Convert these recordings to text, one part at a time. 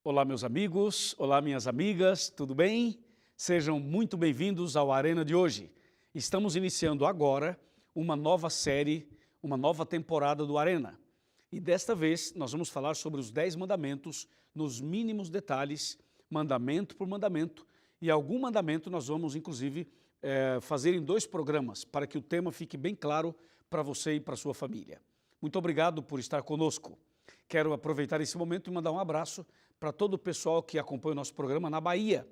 Olá, meus amigos, olá, minhas amigas, tudo bem? Sejam muito bem-vindos ao Arena de hoje. Estamos iniciando agora uma nova série, uma nova temporada do Arena. E desta vez nós vamos falar sobre os 10 mandamentos nos mínimos detalhes, mandamento por mandamento. E algum mandamento nós vamos, inclusive, fazer em 2 programas, para que o tema fique bem claro para você e para a sua família. Muito obrigado por estar conosco. Quero aproveitar esse momento e mandar um abraço para todo o pessoal que acompanha o nosso programa na Bahia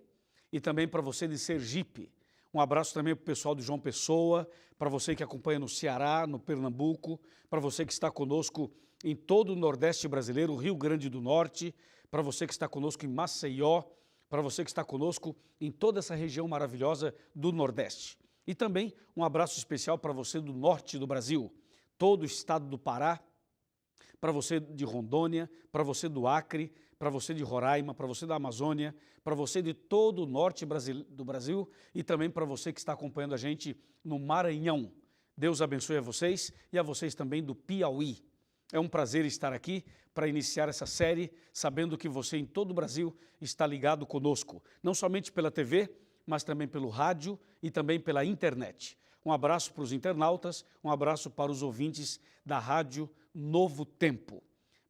e também para você de Sergipe. Um abraço também para o pessoal de João Pessoa, para você que acompanha no Ceará, no Pernambuco, para você que está conosco em todo o Nordeste brasileiro, Rio Grande do Norte, para você que está conosco em Maceió, para você que está conosco em toda essa região maravilhosa do Nordeste. E também um abraço especial para você do Norte do Brasil, todo o estado do Pará, para você de Rondônia, para você do Acre, para você de Roraima, para você da Amazônia, para você de todo o norte do Brasil e também para você que está acompanhando a gente no Maranhão. Deus abençoe a vocês e a vocês também do Piauí. É um prazer estar aqui para iniciar essa série, sabendo que você em todo o Brasil está ligado conosco, não somente pela TV, mas também pelo rádio e também pela internet. Um abraço para os internautas, um abraço para os ouvintes da Rádio Novo Tempo.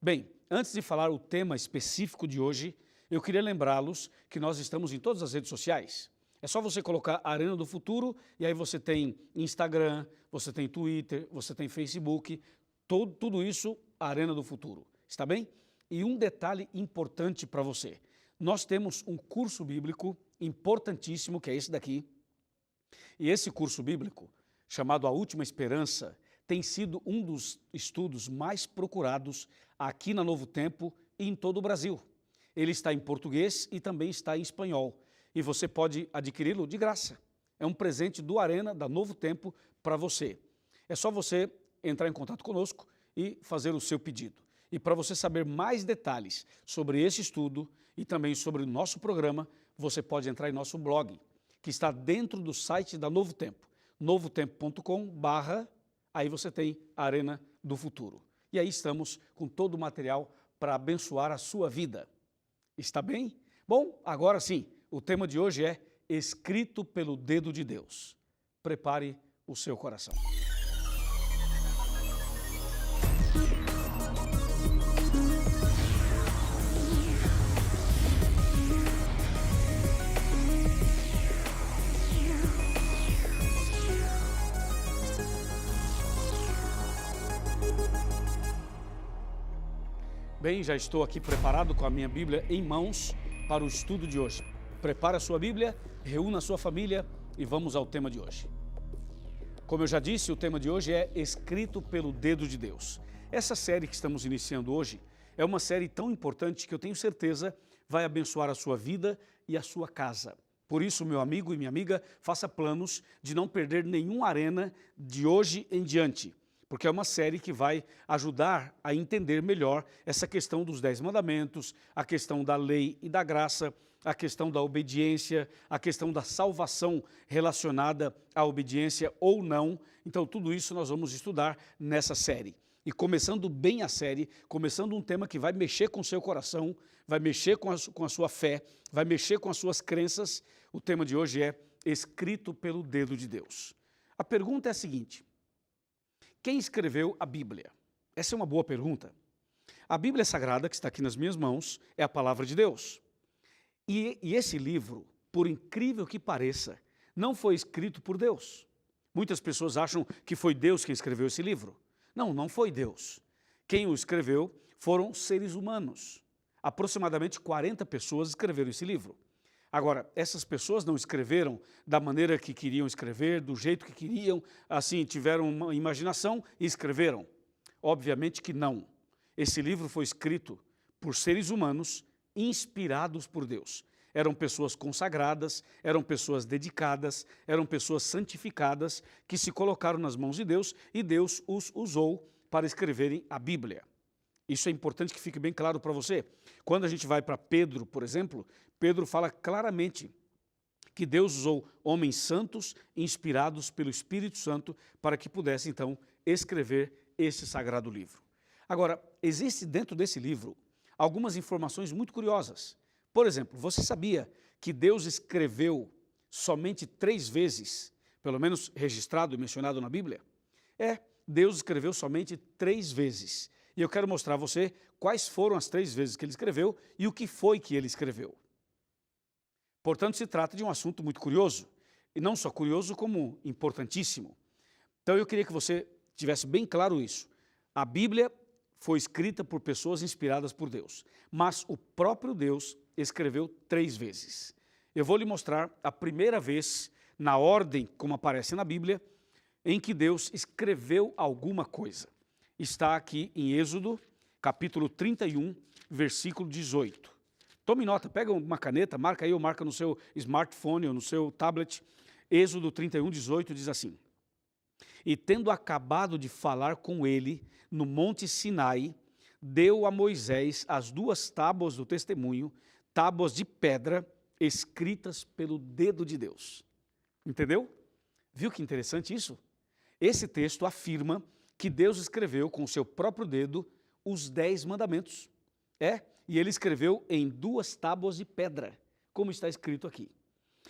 Bem, antes de falar o tema específico de hoje, eu queria lembrá-los que nós estamos em todas as redes sociais. É só você colocar Arena do Futuro e aí você tem Instagram, você tem Twitter, você tem Facebook, tudo isso Arena do Futuro, está bem? E um detalhe importante para você, nós temos um curso bíblico importantíssimo, que é esse daqui, e esse curso bíblico, chamado A Última Esperança, tem sido um dos estudos mais procurados aqui na Novo Tempo e em todo o Brasil. Ele está em português e também está em espanhol, e você pode adquiri-lo de graça. É um presente do Arena, da Novo Tempo, para você. É só você entrar em contato conosco e fazer o seu pedido. E para você saber mais detalhes sobre esse estudo e também sobre o nosso programa, você pode entrar em nosso blog, que está dentro do site da Novo Tempo, novotempo.com/, aí você tem a Arena do Futuro. E aí estamos com todo o material para abençoar a sua vida. Está bem? Bom, agora sim, o tema de hoje é Escrito pelo Dedo de Deus. Prepare o seu coração. Bem, já estou aqui preparado com a minha Bíblia em mãos para o estudo de hoje. Prepare a sua Bíblia, reúna a sua família e vamos ao tema de hoje. Como eu já disse, o tema de hoje é Escrito pelo Dedo de Deus. Essa série que estamos iniciando hoje é uma série tão importante que eu tenho certeza vai abençoar a sua vida e a sua casa. Por isso, meu amigo e minha amiga, faça planos de não perder nenhum Arena de hoje em diante, porque é uma série que vai ajudar a entender melhor essa questão dos 10 mandamentos, a questão da lei e da graça, a questão da obediência, a questão da salvação relacionada à obediência ou não. Então, tudo isso nós vamos estudar nessa série. E começando bem a série, começando um tema que vai mexer com o seu coração, vai mexer com a sua fé, vai mexer com as suas crenças, o tema de hoje é Escrito pelo Dedo de Deus. A pergunta é a seguinte: quem escreveu a Bíblia? Essa é uma boa pergunta. A Bíblia Sagrada, que está aqui nas minhas mãos, é a palavra de Deus. E esse livro, por incrível que pareça, não foi escrito por Deus. Muitas pessoas acham que foi Deus quem escreveu esse livro. Não, não foi Deus. Quem o escreveu foram seres humanos. Aproximadamente 40 pessoas escreveram esse livro. Agora, essas pessoas não escreveram da maneira que queriam escrever, do jeito que queriam, assim, tiveram uma imaginação e escreveram? Obviamente que não. Esse livro foi escrito por seres humanos inspirados por Deus. Eram pessoas consagradas, eram pessoas dedicadas, eram pessoas santificadas que se colocaram nas mãos de Deus e Deus os usou para escreverem a Bíblia. Isso é importante que fique bem claro para você. Quando a gente vai para Pedro, por exemplo, Pedro fala claramente que Deus usou homens santos, inspirados pelo Espírito Santo, para que pudesse, então, escrever esse sagrado livro. Agora, existe dentro desse livro algumas informações muito curiosas. Por exemplo, você sabia que Deus escreveu somente 3 vezes, pelo menos registrado e mencionado na Bíblia? Deus escreveu somente 3 vezes. E eu quero mostrar a você quais foram as 3 vezes que ele escreveu e o que foi que ele escreveu. Portanto, se trata de um assunto muito curioso, e não só curioso, como importantíssimo. Então eu queria que você tivesse bem claro isso. A Bíblia foi escrita por pessoas inspiradas por Deus, mas o próprio Deus escreveu 3 vezes. Eu vou lhe mostrar a primeira vez, na ordem como aparece na Bíblia, em que Deus escreveu alguma coisa. Está aqui em Êxodo, capítulo 31, versículo 18. Tome nota, pega uma caneta, marca aí ou marca no seu smartphone ou no seu tablet. Êxodo 31, 18 diz assim: E tendo acabado de falar com ele no monte Sinai, deu a Moisés as 2 tábuas do testemunho, tábuas de pedra, escritas pelo dedo de Deus. Entendeu? Viu que interessante isso? Esse texto afirma que Deus escreveu com o seu próprio dedo os 10 mandamentos. E ele escreveu em 2 tábuas de pedra, como está escrito aqui.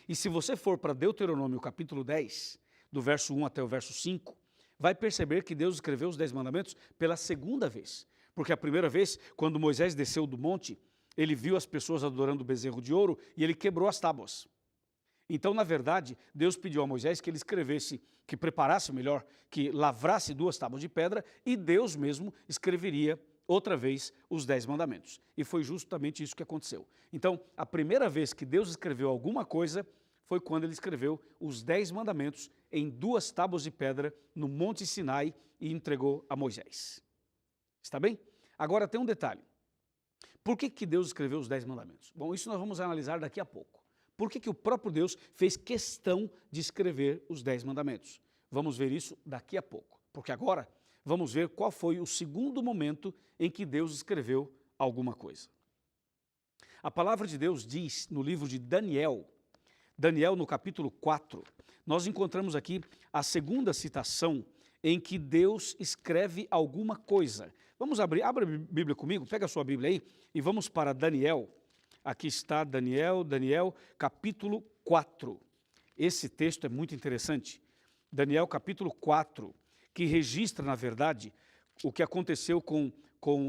E se você for para Deuteronômio capítulo 10, do verso 1 até o verso 5, vai perceber que Deus escreveu os 10 mandamentos pela segunda vez. Porque a primeira vez, quando Moisés desceu do monte, ele viu as pessoas adorando o bezerro de ouro e ele quebrou as tábuas. Então, na verdade, Deus pediu a Moisés que ele escrevesse, que preparasse melhor, que lavrasse 2 tábuas de pedra e Deus mesmo escreveria outra vez os 10 mandamentos. E foi justamente isso que aconteceu. Então, a primeira vez que Deus escreveu alguma coisa foi quando ele escreveu os 10 mandamentos em 2 tábuas de pedra no Monte Sinai e entregou a Moisés. Está bem? Agora tem um detalhe. Por que Deus escreveu os 10 mandamentos? Bom, isso nós vamos analisar daqui a pouco. Por que o próprio Deus fez questão de escrever os 10 mandamentos? Vamos ver isso daqui a pouco. Porque agora vamos ver qual foi o segundo momento em que Deus escreveu alguma coisa. A palavra de Deus diz no livro de Daniel, no capítulo 4, nós encontramos aqui a segunda citação em que Deus escreve alguma coisa. Vamos abra a Bíblia comigo, pega a sua Bíblia aí e vamos para Daniel. Aqui está Daniel, capítulo 4. Esse texto é muito interessante. Daniel, capítulo 4, que registra, na verdade, o que aconteceu com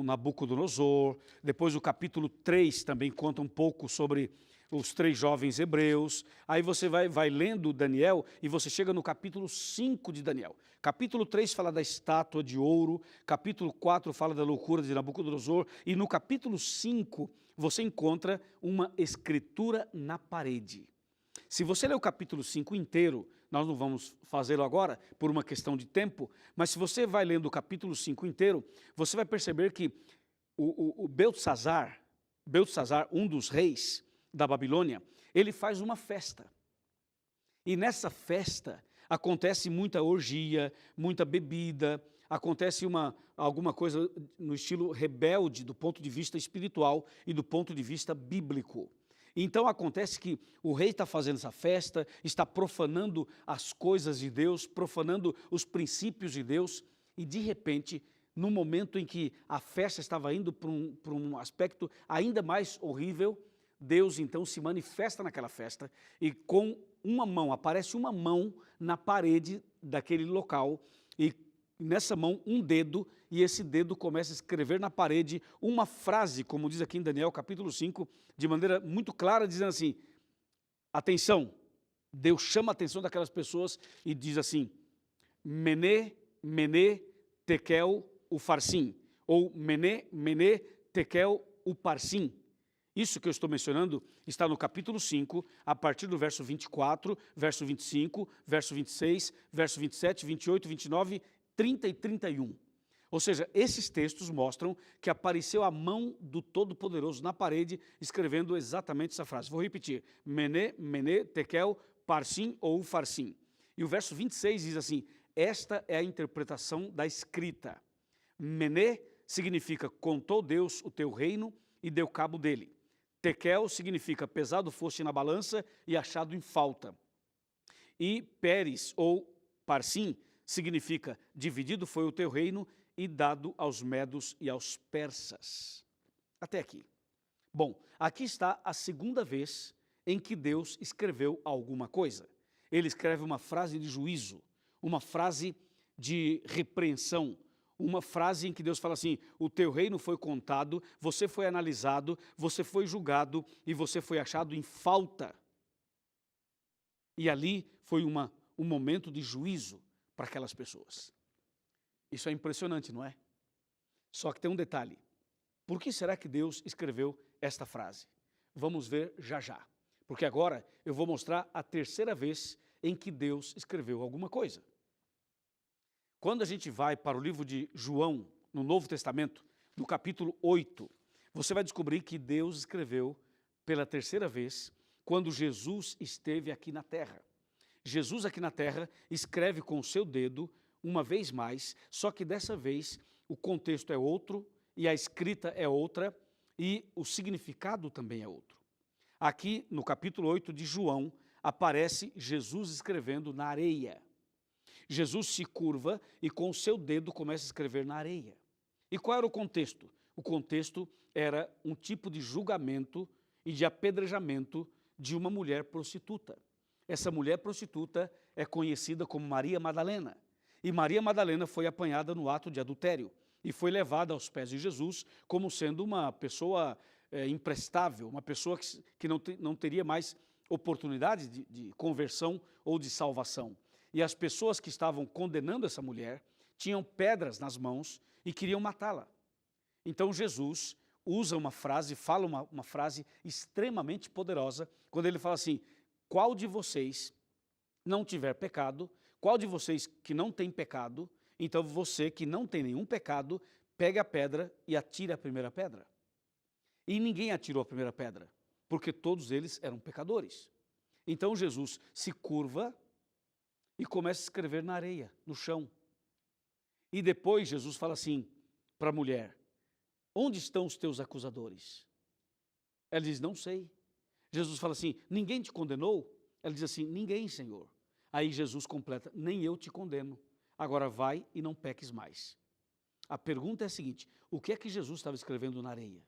Nabucodonosor. Depois o capítulo 3 também conta um pouco sobre os 3 jovens hebreus. Aí você vai lendo Daniel e você chega no capítulo 5 de Daniel. Capítulo 3 fala da estátua de ouro, capítulo 4 fala da loucura de Nabucodonosor e no capítulo 5 você encontra uma escritura na parede. Se você ler o capítulo 5 inteiro, nós não vamos fazê-lo agora por uma questão de tempo, mas se você vai lendo o capítulo 5 inteiro, você vai perceber que o Beltesazar, um dos reis da Babilônia, ele faz uma festa. E nessa festa acontece muita orgia, muita bebida, acontece alguma coisa no estilo rebelde do ponto de vista espiritual e do ponto de vista bíblico. Então acontece que o rei está fazendo essa festa, está profanando as coisas de Deus, profanando os princípios de Deus, e de repente, no momento em que a festa estava indo para um aspecto ainda mais horrível, Deus então se manifesta naquela festa e com uma mão, aparece uma mão na parede daquele local e nessa mão um dedo, e esse dedo começa a escrever na parede uma frase, como diz aqui em Daniel capítulo 5, de maneira muito clara, dizendo assim, atenção, Deus chama a atenção daquelas pessoas e diz assim, Mene, Mene, Tekel, Ufarsim, ou Mene, Mene, Tekel, Uparsim. Isso que eu estou mencionando está no capítulo 5, a partir do verso 24, verso 25, verso 26, verso 27, 28, 29, 30 e 31. Ou seja, esses textos mostram que apareceu a mão do Todo-Poderoso na parede, escrevendo exatamente essa frase. Vou repetir, Mene, Mene, Tekel, Parsim ou Farsim. E o verso 26 diz assim, esta é a interpretação da escrita. Mene significa, contou Deus o teu reino e deu cabo dele. Tekel significa, pesado foste na balança e achado em falta. E Pérez ou Parsim significa, dividido foi o teu reino e dado aos medos e aos persas. Até aqui. Bom, aqui está a segunda vez em que Deus escreveu alguma coisa. Ele escreve uma frase de juízo, uma frase de repreensão, uma frase em que Deus fala assim: o teu reino foi contado, você foi analisado, você foi julgado e você foi achado em falta. E ali foi um momento de juízo para aquelas pessoas. Isso é impressionante, não é? Só que tem um detalhe. Por que será que Deus escreveu esta frase? Vamos ver já já. Porque agora eu vou mostrar a terceira vez em que Deus escreveu alguma coisa. Quando a gente vai para o livro de João, no Novo Testamento, no capítulo 8, você vai descobrir que Deus escreveu pela terceira vez quando Jesus esteve aqui na terra. Jesus aqui na terra escreve com o seu dedo uma vez mais, só que dessa vez o contexto é outro e a escrita é outra e o significado também é outro. Aqui no capítulo 8 de João aparece Jesus escrevendo na areia. Jesus se curva e com o seu dedo começa a escrever na areia. E qual era o contexto? O contexto era um tipo de julgamento e de apedrejamento de uma mulher prostituta. Essa mulher prostituta é conhecida como Maria Madalena. E Maria Madalena foi apanhada no ato de adultério e foi levada aos pés de Jesus como sendo uma pessoa imprestável, uma pessoa que não teria mais oportunidade de conversão ou de salvação. E as pessoas que estavam condenando essa mulher tinham pedras nas mãos e queriam matá-la. Então Jesus usa uma frase, fala uma frase extremamente poderosa, quando ele fala assim: qual de vocês não tiver pecado, qual de vocês que não tem pecado, então você que não tem nenhum pecado, pegue a pedra e atire a primeira pedra. E ninguém atirou a primeira pedra, porque todos eles eram pecadores. Então Jesus se curva e começa a escrever na areia, no chão. E depois Jesus fala assim para a mulher: onde estão os teus acusadores? Ela diz: não sei. Jesus fala assim: ninguém te condenou? Ela diz assim: ninguém, Senhor. Aí Jesus completa: nem eu te condeno. Agora vai e não peques mais. A pergunta é a seguinte: o que é que Jesus estava escrevendo na areia?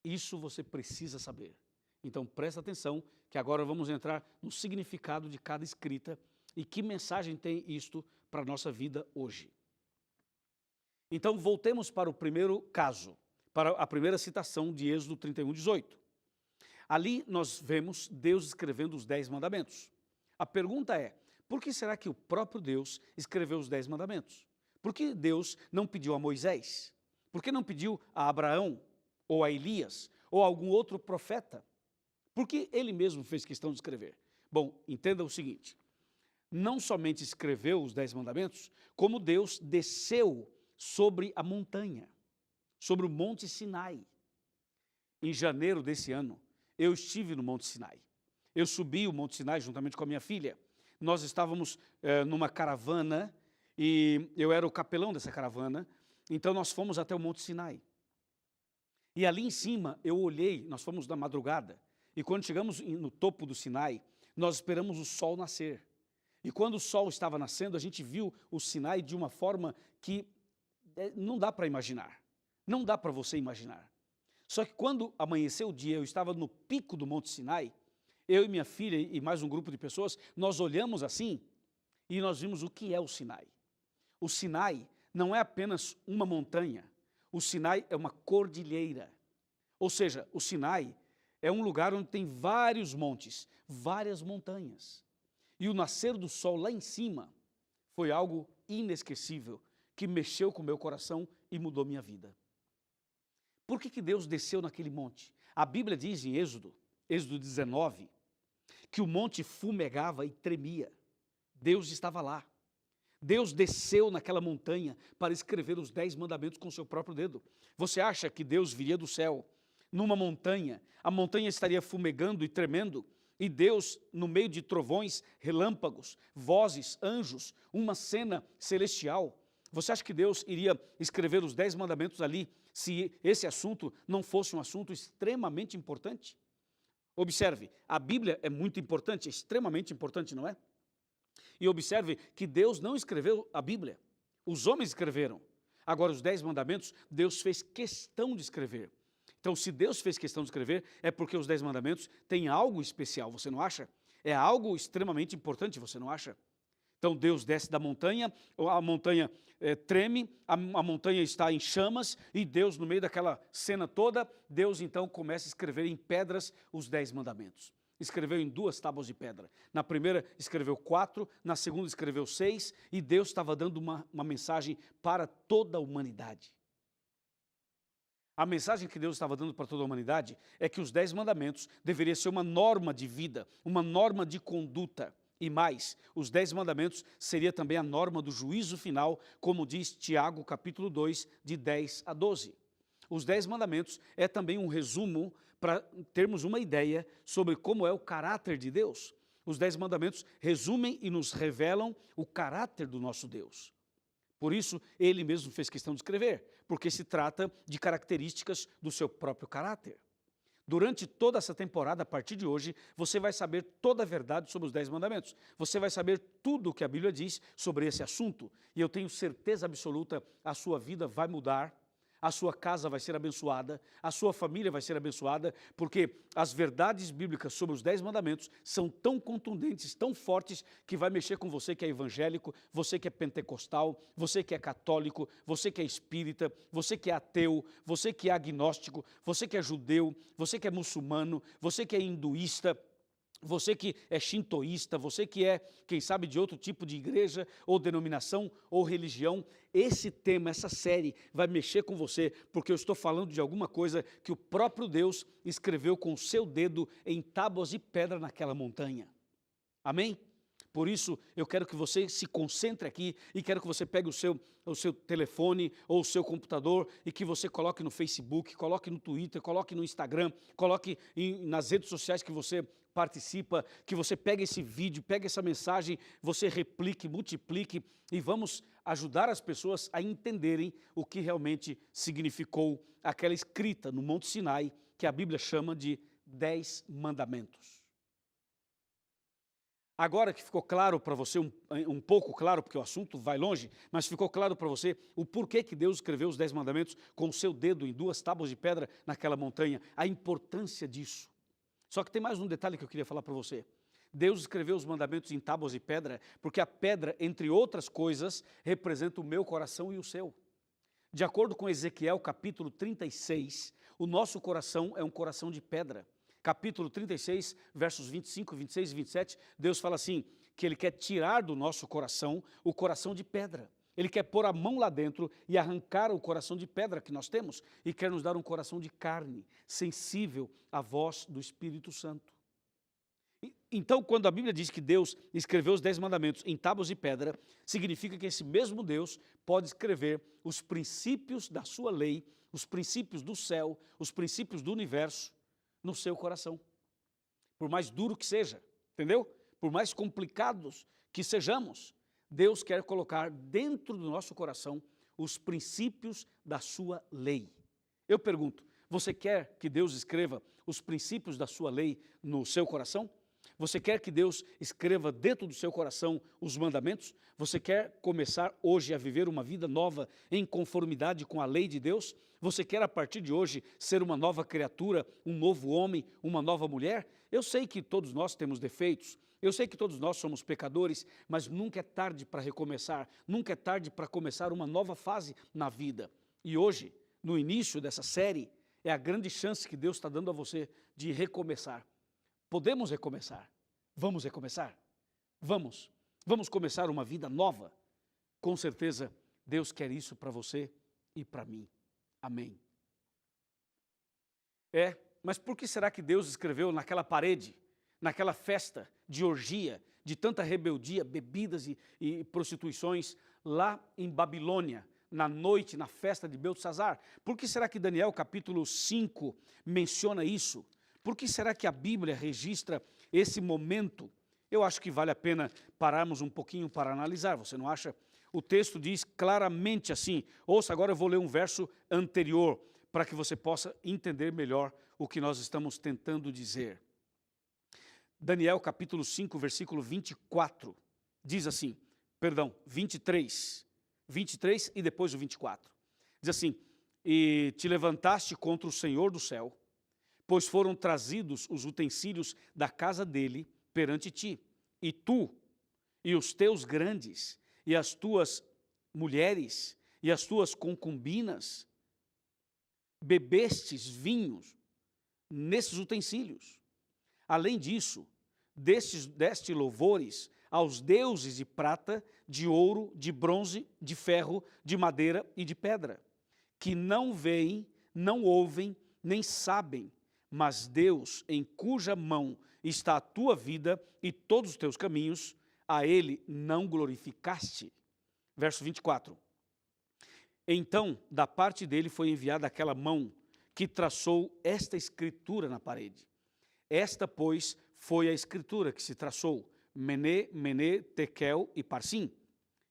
Isso você precisa saber. Então presta atenção que agora vamos entrar no significado de cada escrita e que mensagem tem isto para a nossa vida hoje. Então voltemos para o primeiro caso, para a primeira citação de Êxodo 31:18. Ali nós vemos Deus escrevendo os 10 mandamentos. A pergunta é: por que será que o próprio Deus escreveu os 10 mandamentos? Por que Deus não pediu a Moisés? Por que não pediu a Abraão, ou a Elias, ou a algum outro profeta? Por que ele mesmo fez questão de escrever? Bom, entenda o seguinte: não somente escreveu os 10 mandamentos, como Deus desceu sobre a montanha, sobre o Monte Sinai. Em janeiro desse ano, eu estive no Monte Sinai. Eu subi o Monte Sinai juntamente com a minha filha. Nós estávamos numa caravana e eu era o capelão dessa caravana, então nós fomos até o Monte Sinai. E ali em cima eu olhei, nós fomos na madrugada, e quando chegamos no topo do Sinai, nós esperamos o sol nascer. E quando o sol estava nascendo, a gente viu o Sinai de uma forma que não dá para imaginar. Não dá para você imaginar. Só que quando amanheceu o dia, eu estava no pico do Monte Sinai, eu e minha filha e mais um grupo de pessoas, nós olhamos assim e nós vimos o que é o Sinai. O Sinai não é apenas uma montanha, o Sinai é uma cordilheira. Ou seja, o Sinai é um lugar onde tem vários montes, várias montanhas. E o nascer do sol lá em cima foi algo inesquecível, que mexeu com o meu coração e mudou minha vida. Por que Deus desceu naquele monte? A Bíblia diz em Êxodo 19, que o monte fumegava e tremia. Deus estava lá. Deus desceu naquela montanha para escrever os 10 mandamentos com o seu próprio dedo. Você acha que Deus viria do céu numa montanha, a montanha estaria fumegando e tremendo, e Deus, no meio de trovões, relâmpagos, vozes, anjos, uma cena celestial? Você acha que Deus iria escrever os 10 mandamentos ali se esse assunto não fosse um assunto extremamente importante? Observe, a Bíblia é muito importante, é extremamente importante, não é? E observe que Deus não escreveu a Bíblia, os homens escreveram. Agora, os 10 mandamentos, Deus fez questão de escrever. Então, se Deus fez questão de escrever, é porque os 10 mandamentos têm algo especial, você não acha? É algo extremamente importante, você não acha? Então Deus desce da montanha, a montanha treme, a montanha está em chamas, e Deus, no meio daquela cena toda, Deus então começa a escrever em pedras os 10 mandamentos. Escreveu em 2 tábuas de pedra. Na primeira escreveu 4, na segunda escreveu 6, e Deus estava dando uma mensagem para toda a humanidade. A mensagem que Deus estava dando para toda a humanidade é que os 10 mandamentos deveriam ser uma norma de vida, uma norma de conduta. E mais, os 10 mandamentos seria também a norma do juízo final, como diz Tiago, capítulo 2, de 10 a 12. Os 10 mandamentos é também um resumo para termos uma ideia sobre como é o caráter de Deus. Os 10 mandamentos resumem e nos revelam o caráter do nosso Deus. Por isso, ele mesmo fez questão de escrever, porque se trata de características do seu próprio caráter. Durante toda essa temporada, a partir de hoje, você vai saber toda a verdade sobre os 10 mandamentos. Você vai saber tudo o que a Bíblia diz sobre esse assunto. E eu tenho certeza absoluta, a sua vida vai mudar, a sua casa vai ser abençoada, a sua família vai ser abençoada, porque as verdades bíblicas sobre os 10 mandamentos são tão contundentes, tão fortes, que vai mexer com você que é evangélico, você que é pentecostal, você que é católico, você que é espírita, você que é ateu, você que é agnóstico, você que é judeu, você que é muçulmano, você que é hinduísta, você que é shintoísta, você que é, quem sabe, de outro tipo de igreja, ou denominação, ou religião, esse tema, essa série vai mexer com você, porque eu estou falando de alguma coisa que o próprio Deus escreveu com o seu dedo em tábuas de pedra naquela montanha. Amém? Por isso, eu quero que você se concentre aqui e quero que você pegue o seu telefone ou o seu computador e que você coloque no Facebook, coloque no Twitter, coloque no Instagram, coloque nas redes sociais que você participa, que você pegue esse vídeo, pegue essa mensagem, você replique, multiplique e vamos ajudar as pessoas a entenderem o que realmente significou aquela escrita no Monte Sinai, que a Bíblia chama de 10 mandamentos. Agora que ficou claro para você, um pouco claro, porque o assunto vai longe, mas ficou claro para você o porquê que Deus escreveu os 10 mandamentos com o seu dedo em 2 tábuas de pedra naquela montanha, a importância disso. Só que tem mais um detalhe que eu queria falar para você. Deus escreveu os mandamentos em tábuas de pedra, porque a pedra, entre outras coisas, representa o meu coração e o seu. De acordo com Ezequiel, capítulo 36, o nosso coração é um coração de pedra. Capítulo 36, versos 25, 26 e 27, Deus fala assim, que Ele quer tirar do nosso coração o coração de pedra. Ele quer pôr a mão lá dentro e arrancar o coração de pedra que nós temos e quer nos dar um coração de carne, sensível à voz do Espírito Santo. Então, quando a Bíblia diz que Deus escreveu os 10 mandamentos em tábuas de pedra, significa que esse mesmo Deus pode escrever os princípios da sua lei, os princípios do céu, os princípios do universo, no seu coração, por mais duro que seja, entendeu? Por mais complicados que sejamos, Deus quer colocar dentro do nosso coração os princípios da sua lei. Eu pergunto, você quer que Deus escreva os princípios da sua lei no seu coração? Você quer que Deus escreva dentro do seu coração os mandamentos? Você quer começar hoje a viver uma vida nova em conformidade com a lei de Deus? Você quer a partir de hoje ser uma nova criatura, um novo homem, uma nova mulher? Eu sei que todos nós temos defeitos, eu sei que todos nós somos pecadores, mas nunca é tarde para recomeçar, nunca é tarde para começar uma nova fase na vida. E hoje, no início dessa série, é a grande chance que Deus está dando a você de recomeçar. Podemos recomeçar? Vamos recomeçar? Vamos. Vamos começar uma vida nova? Com certeza, Deus quer isso para você e para mim. Amém. Mas por que será que Deus escreveu naquela parede, naquela festa de orgia, de tanta rebeldia, bebidas e prostituições, lá em Babilônia, na noite, na festa de Beltesazar? Por que será que Daniel capítulo 5 menciona isso? Por que será que a Bíblia registra esse momento? Eu acho que vale a pena pararmos um pouquinho para analisar, você não acha? O texto diz claramente assim, ouça, agora eu vou ler um verso anterior, para que você possa entender melhor o que nós estamos tentando dizer. Daniel capítulo 5, versículo 24, diz assim, 23 e depois o 24. Diz assim, e te levantaste contra o Senhor do céu, pois foram trazidos os utensílios da casa dele perante ti, e tu, e os teus grandes, e as tuas mulheres, e as tuas concubinas, bebestes vinhos nesses utensílios. Além disso, deste louvores aos deuses de prata, de ouro, de bronze, de ferro, de madeira e de pedra, que não veem, não ouvem, nem sabem, mas Deus, em cuja mão está a tua vida e todos os teus caminhos, a ele não glorificaste. Verso 24. Então, da parte dele foi enviada aquela mão que traçou esta escritura na parede. Esta, pois, foi a escritura que se traçou, Mené, Mené, Tekel e Parsim.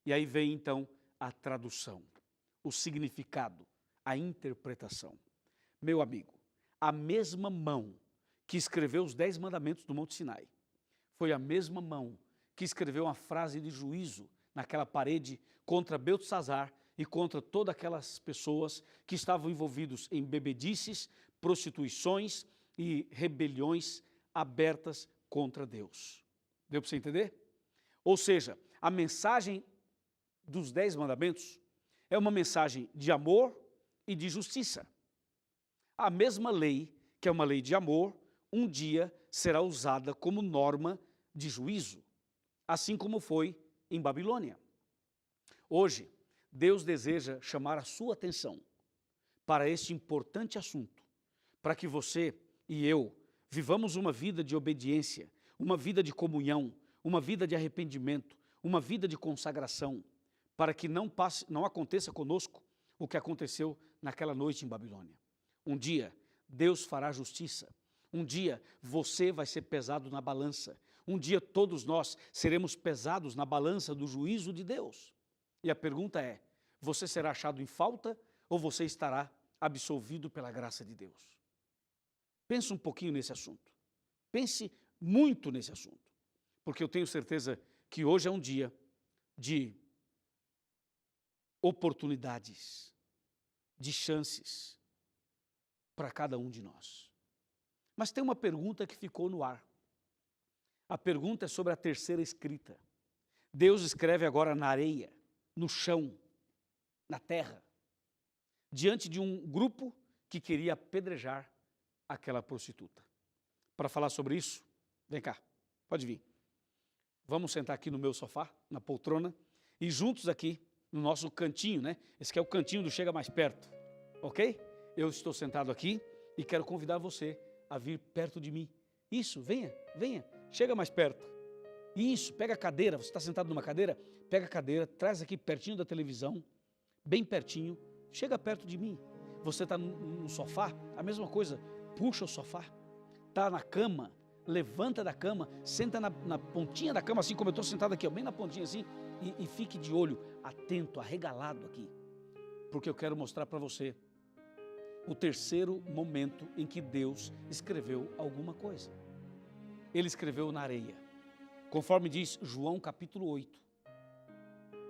E aí vem, então, a tradução, o significado, a interpretação. Meu amigo, a mesma mão que escreveu os 10 mandamentos do Monte Sinai, foi a mesma mão que escreveu uma frase de juízo naquela parede contra Beltesazar e contra todas aquelas pessoas que estavam envolvidos em bebedices, prostituições e rebeliões abertas contra Deus. Deu para você entender? Ou seja, a mensagem dos 10 mandamentos é uma mensagem de amor e de justiça. A mesma lei, que é uma lei de amor, um dia será usada como norma de juízo, assim como foi em Babilônia. Hoje, Deus deseja chamar a sua atenção para este importante assunto, para que você e eu vivamos uma vida de obediência, uma vida de comunhão, uma vida de arrependimento, uma vida de consagração, para que não aconteça conosco o que aconteceu naquela noite em Babilônia. Um dia, Deus fará justiça. Um dia, você vai ser pesado na balança. Um dia, todos nós seremos pesados na balança do juízo de Deus. E a pergunta é, você será achado em falta ou você estará absolvido pela graça de Deus? Pense um pouquinho nesse assunto. Pense muito nesse assunto. Porque eu tenho certeza que hoje é um dia de oportunidades, de chances para cada um de nós. Mas tem uma pergunta que ficou no ar. A pergunta é sobre a terceira escrita. Deus escreve agora na areia, no chão, na terra, diante de um grupo que queria apedrejar aquela prostituta. Para falar sobre isso, vem cá, pode vir. Vamos sentar aqui no meu sofá, na poltrona, e juntos aqui, no nosso cantinho, né? Esse aqui é o cantinho do Chega Mais Perto, ok? Eu estou sentado aqui e quero convidar você a vir perto de mim. Isso, venha, venha, chega mais perto. Isso, pega a cadeira, você está sentado numa cadeira? Pega a cadeira, traz aqui pertinho da televisão, bem pertinho, chega perto de mim. Você está no sofá, a mesma coisa, puxa o sofá. Está na cama, levanta da cama, senta na pontinha da cama, assim como eu estou sentado aqui, ó, bem na pontinha assim, e fique de olho, atento, arregalado aqui, porque eu quero mostrar para você o terceiro momento em que Deus escreveu alguma coisa. Ele escreveu na areia, conforme diz João capítulo 8,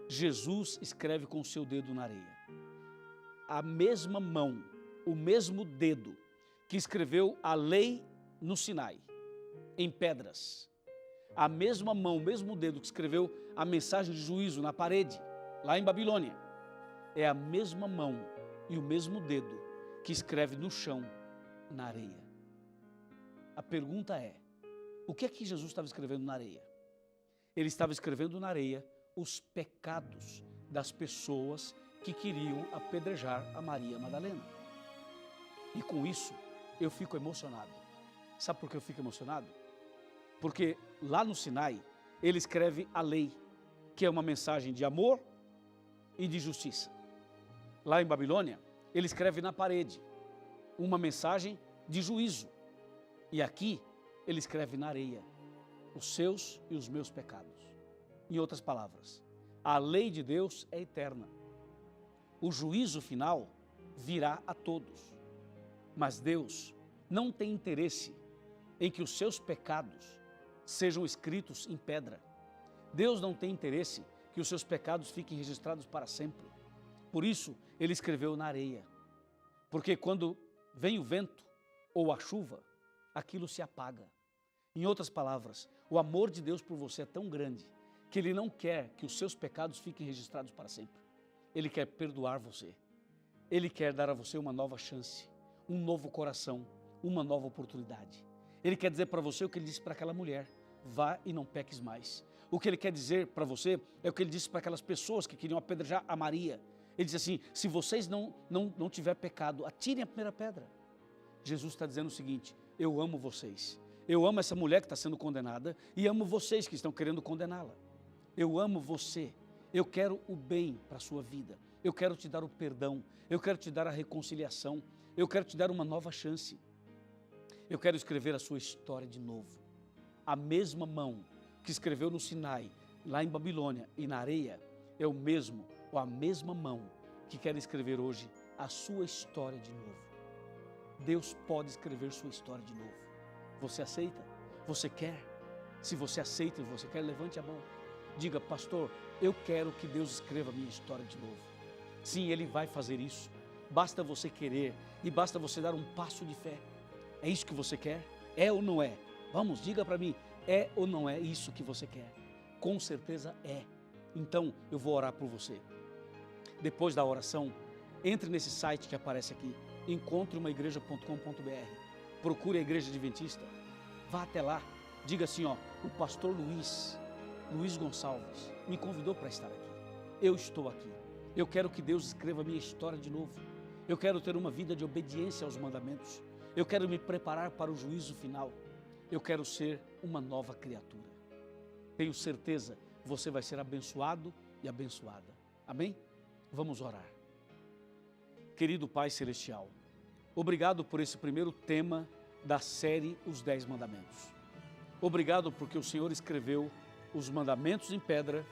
Jesus escreve com o seu dedo na areia. A mesma mão, o mesmo dedo que escreveu a lei no Sinai, em pedras, a mesma mão, o mesmo dedo que escreveu a mensagem de juízo na parede, lá em Babilônia, é a mesma mão e o mesmo dedo que escreve no chão, na areia. A pergunta é, o que é que Jesus estava escrevendo na areia? Ele estava escrevendo na areia os pecados das pessoas que queriam apedrejar a Maria Madalena. E com isso, eu fico emocionado. Sabe por que eu fico emocionado? Porque lá no Sinai, ele escreve a lei, que é uma mensagem de amor e de justiça. Lá em Babilônia, ele escreve na parede uma mensagem de juízo. E aqui, ele escreve na areia os seus e os meus pecados. Em outras palavras, a lei de Deus é eterna. O juízo final virá a todos. Mas Deus não tem interesse em que os seus pecados sejam escritos em pedra. Deus não tem interesse que os seus pecados fiquem registrados para sempre. Por isso, ele escreveu na areia. Porque quando vem o vento ou a chuva, aquilo se apaga. Em outras palavras, o amor de Deus por você é tão grande que Ele não quer que os seus pecados fiquem registrados para sempre. Ele quer perdoar você. Ele quer dar a você uma nova chance, um novo coração, uma nova oportunidade. Ele quer dizer para você o que Ele disse para aquela mulher: vá e não peques mais. O que Ele quer dizer para você é o que Ele disse para aquelas pessoas que queriam apedrejar a Maria. Ele diz assim: se vocês não tiver pecado, atirem a primeira pedra. Jesus está dizendo o seguinte: eu amo vocês. Eu amo essa mulher que está sendo condenada e amo vocês que estão querendo condená-la. Eu amo você. Eu quero o bem para a sua vida. Eu quero te dar o perdão. Eu quero te dar a reconciliação. Eu quero te dar uma nova chance. Eu quero escrever a sua história de novo. A mesma mão que escreveu no Sinai, lá em Babilônia e na areia, é o mesmo ou a mesma mão que quer escrever hoje a sua história de novo. Deus pode escrever sua história de novo. Você aceita? Você quer? Se você aceita e você quer, levante a mão. Diga: pastor, eu quero que Deus escreva a minha história de novo. Sim, Ele vai fazer isso. Basta você querer e basta você dar um passo de fé. É isso que você quer? É ou não é? Vamos, diga para mim, é ou não é isso que você quer? Com certeza é. Então, eu vou orar por você. Depois da oração, entre nesse site que aparece aqui, encontreumaigreja.com.br. Procure a Igreja Adventista. Vá até lá. Diga assim, ó: o pastor Luiz Gonçalves me convidou para estar aqui. Eu estou aqui. Eu quero que Deus escreva a minha história de novo. Eu quero ter uma vida de obediência aos mandamentos. Eu quero me preparar para o juízo final. Eu quero ser uma nova criatura. Tenho certeza que você vai ser abençoado e abençoada. Amém? Vamos orar. Querido Pai Celestial, obrigado por esse primeiro tema da série Os 10 Mandamentos. Obrigado porque o Senhor escreveu os mandamentos em pedra,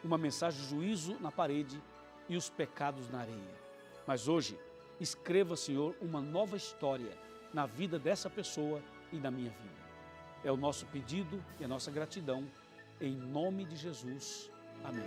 uma mensagem de juízo na parede e os pecados na areia. Mas hoje, escreva, Senhor, uma nova história na vida dessa pessoa e na minha vida. É o nosso pedido e a nossa gratidão, em nome de Jesus. Amém.